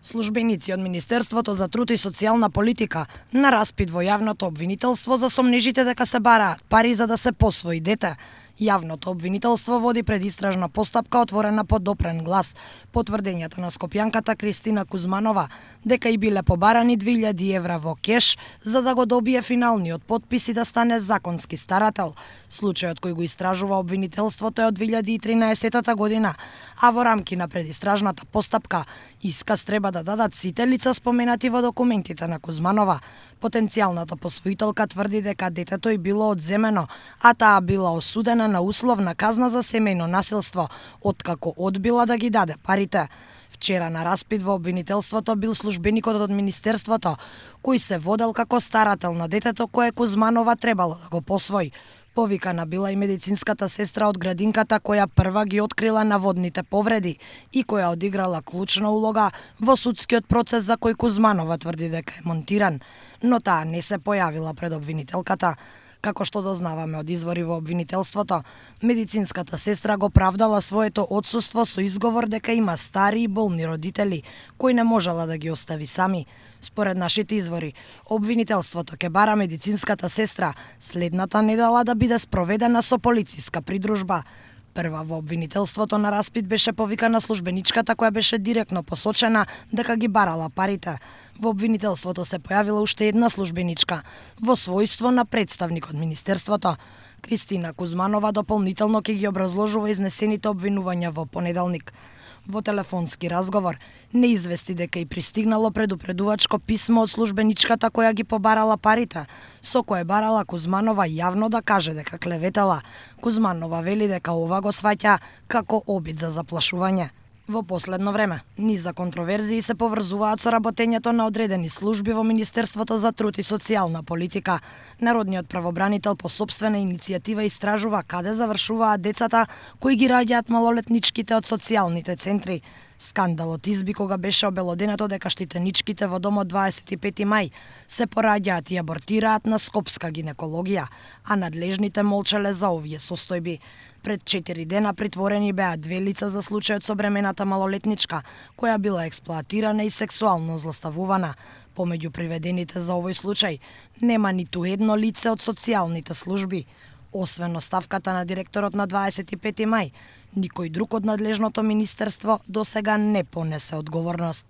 Службеници од Министерството за труд и социјална политика на распит во јавното обвинителство за сомнежите дека се бараат пари за да се посвои дете. Јавното обвинителство води предистражна постапка отворена под допрен глас по тврдењата на скопјанката Кристина Кузманова дека и биле побарани 2000 евра во кеш за да го добие финалниот потпис и да стане законски старател. Случајот кој го истражува обвинителството е од 2013 година, а во рамки на предистражната постапка исказ треба да дадат сите лица споменати во документите на Кузманова. Потенцијалната посвоителка тврди дека детето ѝ било одземено, а таа била осудена на условна казна за семејно насилство, откако одбила да ги даде парите. Вчера на распит во обвинителството бил службеникот од Министерството, кој се водел како старател на детето кое Кузманова требало да го посвои. Повикана била и медицинската сестра од градинката која прва ги открила наводните повреди и која одиграла клучна улога во судскиот процес за кој Кузманова тврди дека е монтиран, но таа не се појавила пред обвинителката. Како што дознаваме од извори во обвинителството, медицинската сестра го правдала своето отсуство со изговор дека има стари и болни родители, кои не можела да ги остави сами. Според нашите извори, обвинителството ќе бара медицинската сестра следната недела да биде спроведена со полициска придружба. Прва во обвинителството на распит беше повикана службеничката која беше директно посочена дека ги барала парите. Во обвинителството се појавила уште една службеничка во својство на представник од Министерството. Кристина Кузманова дополнително ќе ги образложува изнесените обвинувања во понеделник. Во телефонски разговор не извести дека и пристигнало предупредувачко писмо од службеничката која ги побарала парите, со кое барала Кузманова јавно да каже дека клеветала. Кузманова вели дека ова го сваќа како обид за заплашување. Во последно време, низа контроверзии се поврзуваат со работењето на одредени служби во Министерството за труд и социјална политика. Народниот правобранител по сопствена иницијатива истражува каде завршуваат децата кои ги раѓаат малолетничките од социјалните центри. Скандалот изби кога беше обелоденето дека штитеничките во домот 25 мај се пораѓаат и абортираат на скопска гинекологија, а надлежните молчеле за овие состојби. Пред 4 дена притворени беа 2 лица за случајот со бремената малолетничка, која била експлоатирана и сексуално злоставувана. Помеѓу приведените за овој случај нема ниту едно лице од социјалните служби. Освен оставката на директорот на 25 мај, никој друг од надлежното министерство досега не понесе одговорност.